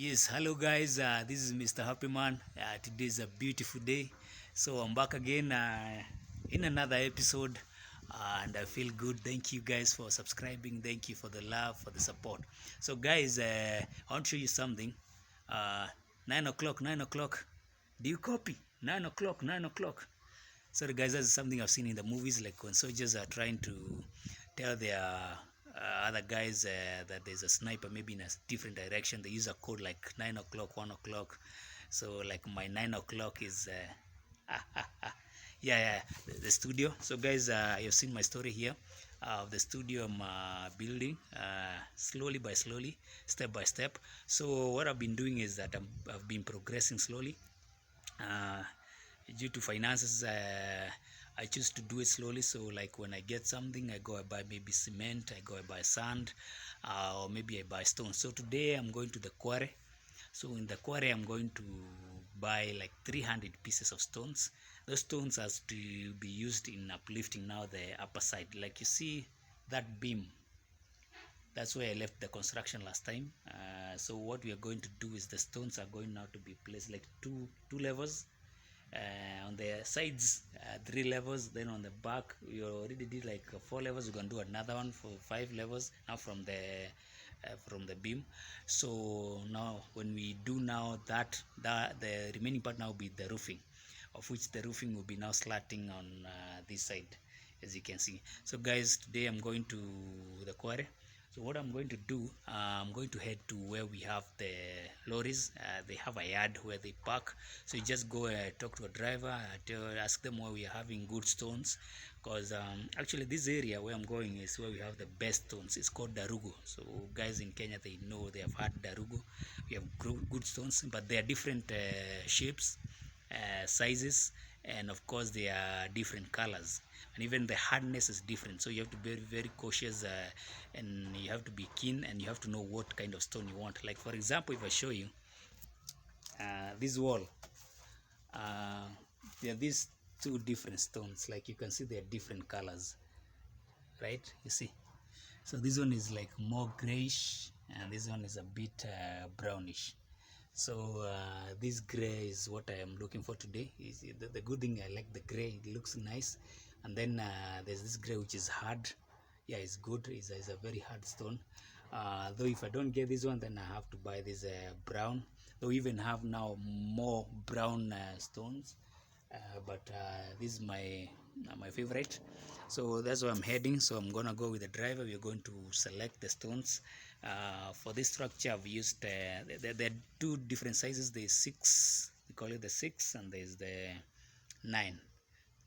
Yes, hello guys. This is Mr. Happy Man. Today is a beautiful day, so I'm back again in another episode, and I feel good. Thank you guys for subscribing. Thank you for the love, for the support. So, guys, I want to show you something. Uh, 9 o'clock, 9 o'clock. Do you copy? 9 o'clock, 9 o'clock. Sorry, guys, that's something I've seen in the movies, like when soldiers are trying to tell their other guys that there's a sniper maybe in a different direction. They use a code like 9 o'clock, 1 o'clock. So, like, my 9 o'clock is yeah, the studio. So, guys, you've seen my story here of the studio I'm building slowly by slowly, step by step. So, what I've been doing is that I've been progressing slowly. Uh, Due to finances, I choose to do it slowly. So, like, when I get something, I go, I buy maybe cement, I go, I buy sand, or maybe I buy stone. So today I'm going to the quarry. So in the quarry I'm going to buy like 300 pieces of stones. Those stones has to be used in uplifting now the upper side. Like, you see that beam, that's where I left the construction last time. So what we are going to do is the stones are going now to be placed like two levels. On the sides, 3 levels. Then on the back, we already did like 4 levels. We're gonna do another one for 5 levels now from the beam. So now when we do now that the remaining part now will be the roofing, of which the roofing will be now slatting on this side, as you can see. So guys, today I'm going to the quarry. So what I'm going to do, I'm going to head to where we have the lorries. They have a yard where they park. So you just go talk to a driver, ask them where we are having good stones. Because actually this area where I'm going is where we have the best stones. It's called Darugu. So guys in Kenya, they know, they have had Darugu. We have good stones, but they are different shapes, sizes, and of course they are different colors, and even the hardness is different. So you have to be very cautious, and you have to be keen, and you have to know what kind of stone you want. Like, for example, if I show you this wall, there are these two different stones. Like, you can see they are different colors, right? You see, so this one is like more grayish, and this one is a bit brownish. So this gray is what I am looking for today. Is the good thing, I like the gray, it looks nice. And then there's this gray which is hard. Yeah, it's good. It's a very hard stone. Though if I don't get this one, then I have to buy this brown. Though we even have now more brown stones, but this is my favorite. So that's where I'm heading. So I'm gonna go with the driver. We're going to select the stones. For this structure I've used there are two different sizes. There's 6, we call it the 6, and there's the 9.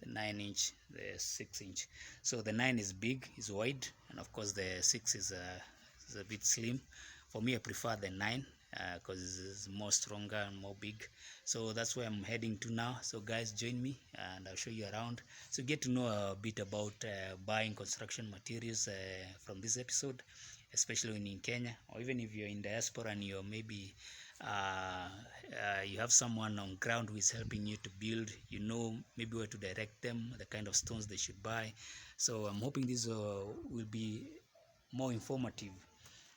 The 9-inch, the 6-inch. So the 9 is big, is wide, and of course the 6 is a bit slim. For me, I prefer the 9 because it's more stronger and more big. So that's where I'm heading to now. So guys, join me and I'll show you around, so get to know a bit about buying construction materials from this episode, especially when in Kenya, or even if you're in diaspora and you're maybe you have someone on ground who is helping you to build, you know, maybe where to direct them, the kind of stones they should buy. So I'm hoping this will be more informative,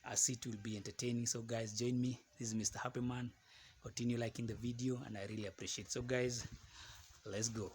as it will be entertaining. So guys, join me. This is Mr. Happy Man. Continue liking the video, and I really appreciate it. So guys, let's go.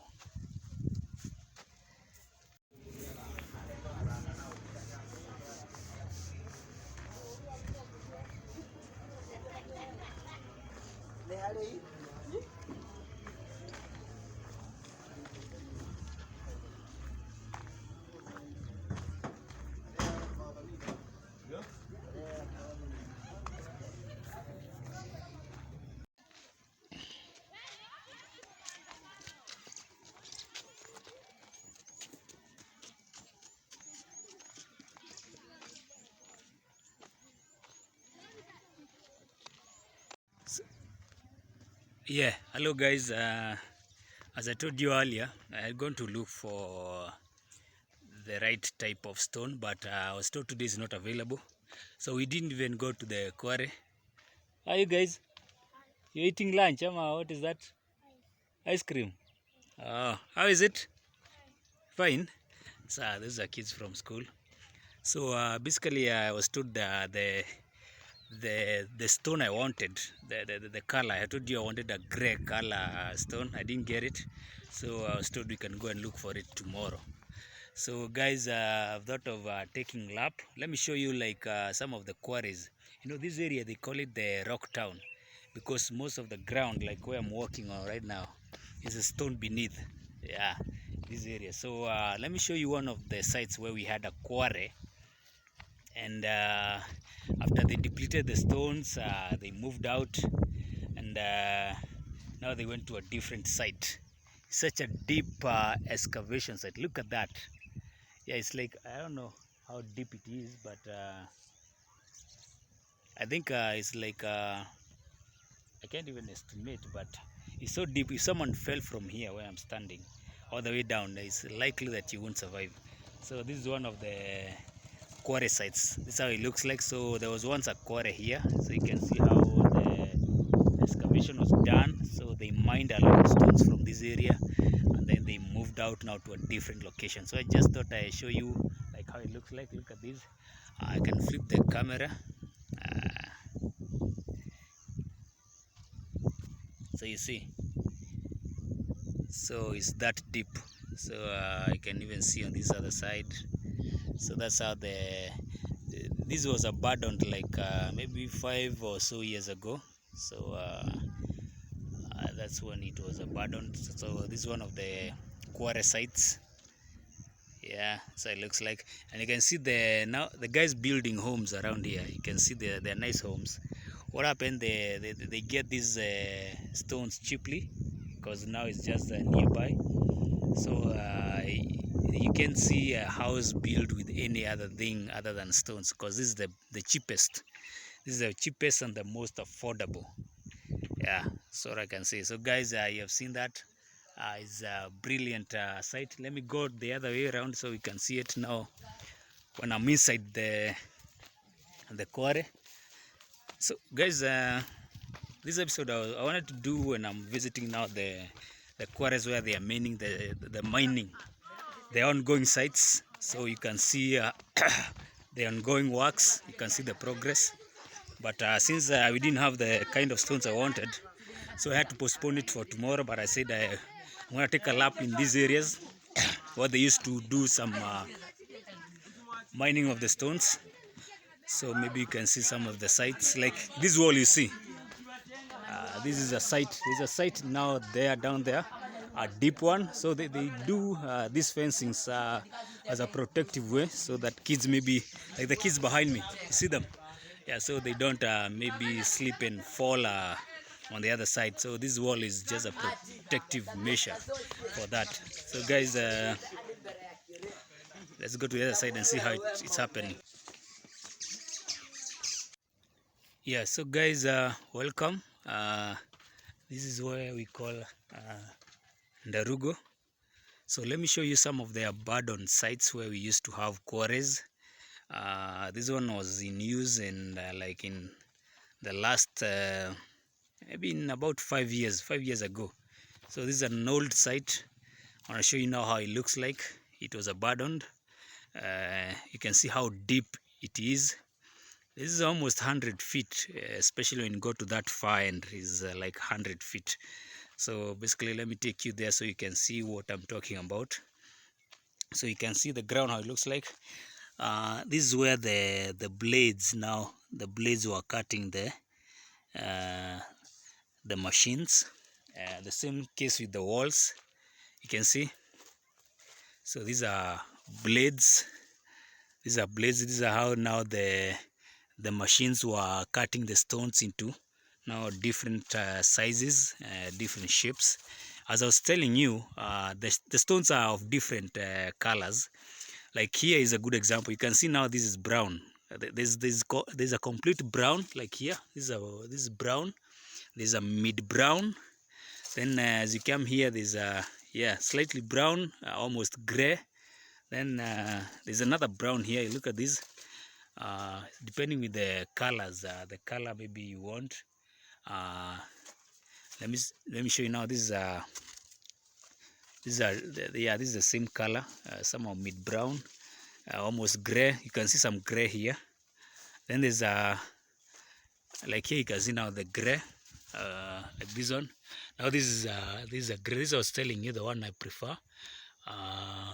Yeah, hello guys. As I told you earlier, I'm going to look for the right type of stone, but I was told today is not available, so we didn't even go to the quarry. How are you guys? You eating lunch? What is that? Ice cream. Oh, how is it? Fine. So these are kids from school. So basically, I was told the the stone I wanted, the color. I told you I wanted a gray color stone. I didn't get it, so I was told we can go and look for it tomorrow. So guys, I've thought of taking lap. Let me show you like some of the quarries. You know, this area they call it the rock town because most of the ground, like where I'm walking on right now, is a stone beneath. Yeah, this area. So let me show you one of the sites where we had a quarry, and after they depleted the stones, they moved out, and now they went to a different site. Such a deep excavation site. Look at that. Yeah, it's like, I don't know how deep it is, but I think it's like I can't even estimate, but it's so deep. If someone fell from here where I'm standing all the way down, it's likely that you won't survive. So this is one of the quarry sites. This is how it looks like. So there was once a quarry here, so you can see how the excavation was done. So they mined a lot of stones from this area, and then they moved out now to a different location. So I just thought I show you like how it looks like. Look at this. I can flip the camera. So you see, so it's that deep. So I can even see on this other side. So that's how this was abandoned like maybe 5 or so years ago. So that's when it was abandoned. So this is one of the quarry sites. Yeah, so it looks like, and you can see now the guys building homes around here. You can see they're nice homes. What happened, they get these stones cheaply because now it's just nearby. So you can see a house built with any other thing other than stones, because this is the cheapest. This is the cheapest and the most affordable. Yeah, so I can say. So guys, you have seen that. It's a brilliant site. Let me go the other way around so we can see it now when I'm inside the quarry. So guys, this episode I wanted to do when I'm visiting now the quarries where they are mining the mining, the ongoing sites. So you can see the ongoing works. You can see the progress. But since we didn't have the kind of stones I wanted, so I had to postpone it for tomorrow. But I said I'm going to take a lap in these areas where they used to do some mining of the stones. So maybe you can see some of the sites. Like this wall you see. This is a site. There's a site now there, down there, a deep one. So they do these fencings as a protective way, so that kids, maybe like the kids behind me, you see them? Yeah, so they don't maybe slip and fall on the other side. So this wall is just a protective measure for that. So guys, let's go to the other side and see how it's happening. Yeah, so guys, welcome. This is where we call Ndarugo. So let me show you some of the abandoned sites where we used to have quarries. This one was in use in like in the last maybe in about 5 years ago. So this is an old site. I want to show you now how it looks like. It was abandoned. You can see how deep it is. This is almost 100 feet, especially when you go to that far end, is like 100 feet. So basically, let me take you there so you can see what I'm talking about. So you can see the ground, how it looks like. This is where the blades were cutting the machines. The same case with the walls, you can see. So these are blades. These are how now the machines were cutting the stones into now different sizes, different shapes. As I was telling you, the stones are of different colors. Like here is a good example. You can see now this is brown. There's a complete brown, like here. This is brown. There's a mid brown. Then as you come here, there's a slightly brown, almost gray. Then there's another brown here. Look at this. Depending with the colors, the color maybe you want. Let me show you now. This is the same color, somehow mid brown, almost gray. You can see some gray here. Then there's Like here you can see now the gray, like this one. Now this is a gray. This I was telling you, the one I prefer. uh,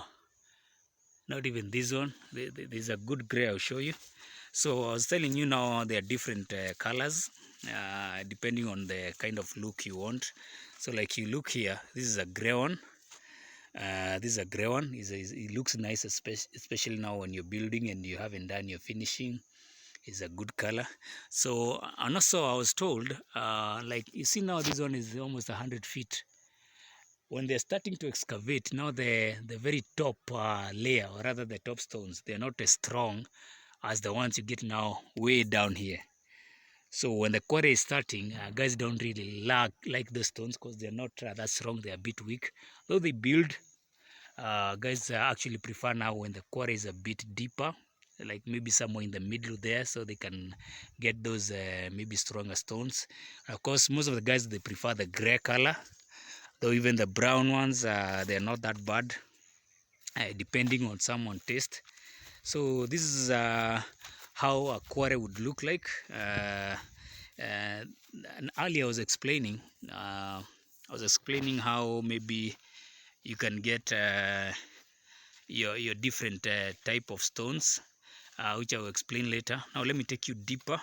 Not even this one. This is a good gray. I'll show you. So I was telling you, now there are different colors depending on the kind of look you want. So like you look here, this is a gray one. This is a gray one. It looks nice, especially now when you're building and you haven't done your finishing. It's a good color. So, and also I was told, like you see now, this one is almost 100 feet. When they're starting to excavate, now the very top layer, or rather the top stones, they're not as strong as the ones you get now way down here. So when the quarry is starting, guys don't really like the stones because they're not that strong. They're a bit weak. Though they build, guys actually prefer now when the quarry is a bit deeper, like maybe somewhere in the middle there, so they can get those maybe stronger stones. Of course, most of the guys, they prefer the gray color, though even the brown ones, they're not that bad, depending on someone's taste. So this is how a quarry would look like. And earlier I was explaining how maybe you can get your different type of stones, which I will explain later. Now let me take you deeper.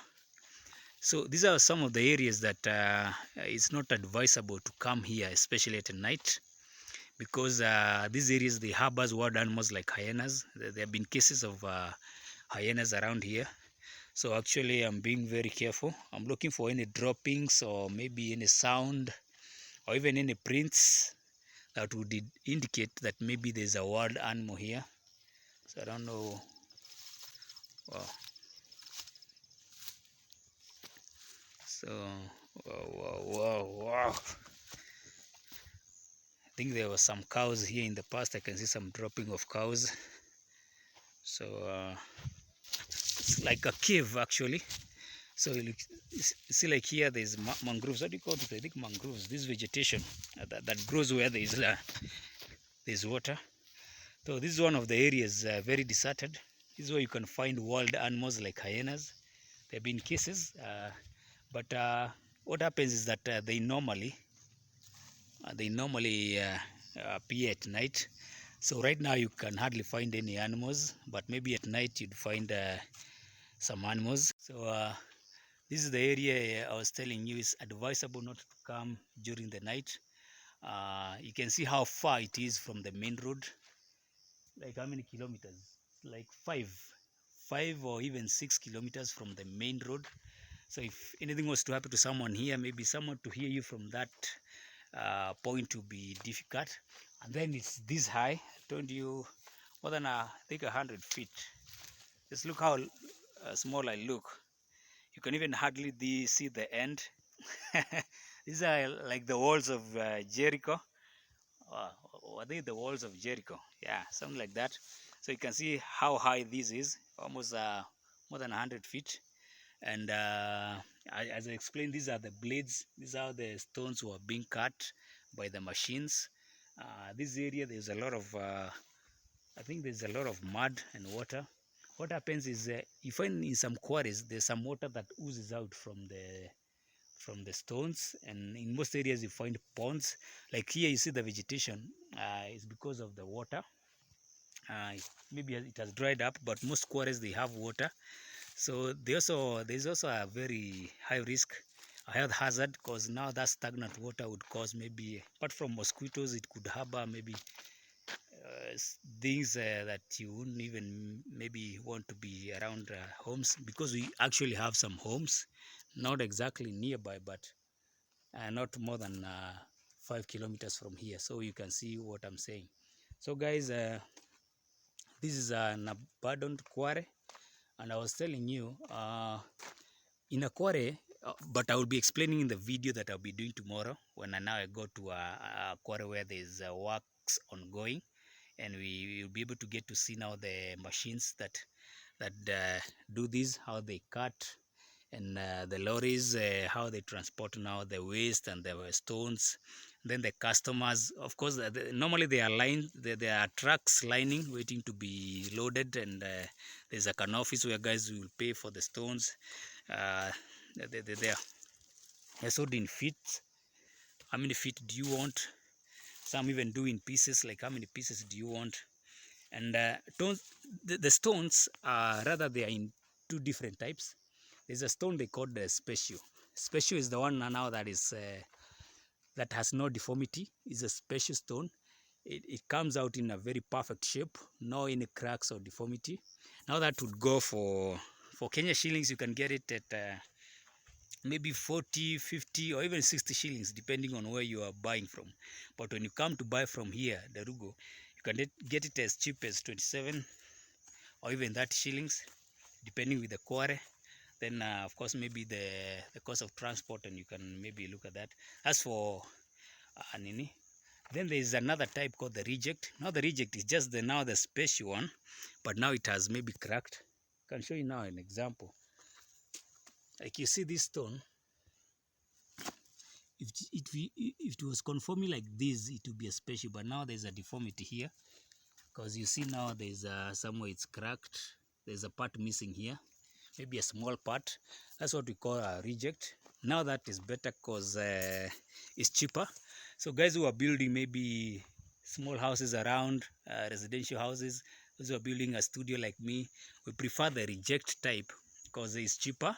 So these are some of the areas that it's not advisable to come here, especially at night, because these areas, they harbors wild animals like hyenas. There have been cases of hyenas around here. So actually I'm being very careful. I'm looking for any droppings or maybe any sound or even any prints that would indicate that maybe there's a wild animal here. So I don't know. Wow. So wow. I think there were some cows here in the past. I can see some dropping of cows. So it's like a cave actually. So you see, like here there's mangroves. What do you call it? I think mangroves. This vegetation that grows where there's water. So this is one of the areas very deserted. This is where you can find wild animals like hyenas. There have been cases, but what happens is that they normally appear at night. So right now you can hardly find any animals, but maybe at night you'd find some animals. So this is the area I was telling you is advisable not to come during the night. You can see how far it is from the main road. Like how many kilometers? Like five or even 6 kilometers from the main road. So if anything was to happen to someone here, maybe someone to hear you from that point to be difficult. And then it's this high. I told you, more than I think 100 feet. Just look how small I look. You can even hardly see the end. These are like the walls of Jericho. Are they the walls of Jericho? Yeah, something like that. So you can see how high this is, almost more than 100 feet. And as I explained, these are the blades. These are the stones who are being cut by the machines. This area, there's a lot of, I think there's a lot of mud and water. What happens is you find in some quarries, there's some water that oozes out from the stones, and in most areas you find ponds. Like here you see the vegetation is because of the water. Maybe it has dried up, but most quarries, they have water. So there's also a very high risk, a health hazard, because now that stagnant water would cause, maybe apart from mosquitoes, it could harbor maybe things that you wouldn't even maybe want to be around homes, because we actually have some homes not exactly nearby, but not more than 5 kilometers from here. So you can see what I'm saying. So guys, this is an abandoned quarry, and I was telling you, in a quarry, but I will be explaining in the video that I'll be doing tomorrow, when I go to a quarry where there's works ongoing, and we will be able to get to see now the machines that do this, how they cut, and the lorries, how they transport now the waste and the stones. Then the customers, of course, normally they are lined, there are trucks lining waiting to be loaded, and there's like an office where guys will pay for the stones. There. I sold in feet. How many feet do you want? Some even do in pieces, like how many pieces do you want? And the stones are rather, they are in two different types. There's a stone they call the special. Special is the one now that is that has no deformity. It's a special stone. It comes out in a very perfect shape, no any cracks or deformity. Now that would go for Kenya shillings. You can get it at maybe 40, 50, or even 60 shillings, depending on where you are buying from. But when you come to buy from here, the Rugo, you can get it as cheap as 27 or even 30 shillings, depending with the quarry. Then, of course, maybe the cost of transport, and you can maybe look at that. As for Nini, then there is another type called the reject. Now the reject is just now the special one, but now it has maybe cracked. I can show you now an example. Like you see this stone, if it was conforming like this, it would be a special, but now there's a deformity here, because you see now there's somewhere it's cracked. There's a part missing here, maybe a small part. That's what we call a reject. Now that is better because it's cheaper. So guys who are building maybe small houses around, residential houses, those who are building a studio like me, we prefer the reject type because it's cheaper.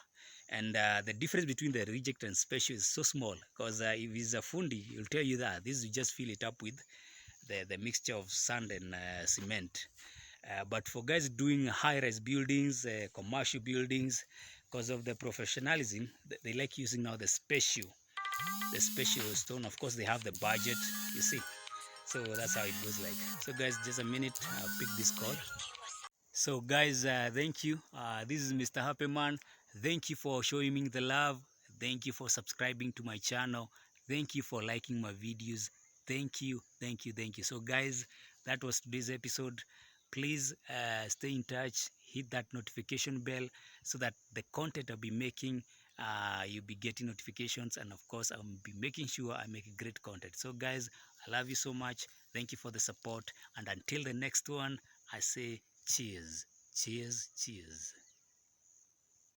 And the difference between the reject and special is so small, because if it's a fundi, he'll tell you that this, you just fill it up with the mixture of sand and cement. But for guys doing high-rise buildings, commercial buildings, because of the professionalism, they like using now the special stone. Of course, they have the budget, you see. So that's how it goes like. So guys, just a minute, I'll pick this call. So guys, thank you. This is Mr. Happy Man. Thank you for showing me the love. Thank you for subscribing to my channel. Thank you for liking my videos. Thank you, thank you, thank you. So guys, that was today's episode. Please stay in touch, hit that notification bell so that the content I'll be making, you'll be getting notifications, and of course I'll be making sure I make great content. So guys, I love you so much. Thank you for the support, and until the next one, I say cheers, cheers, cheers.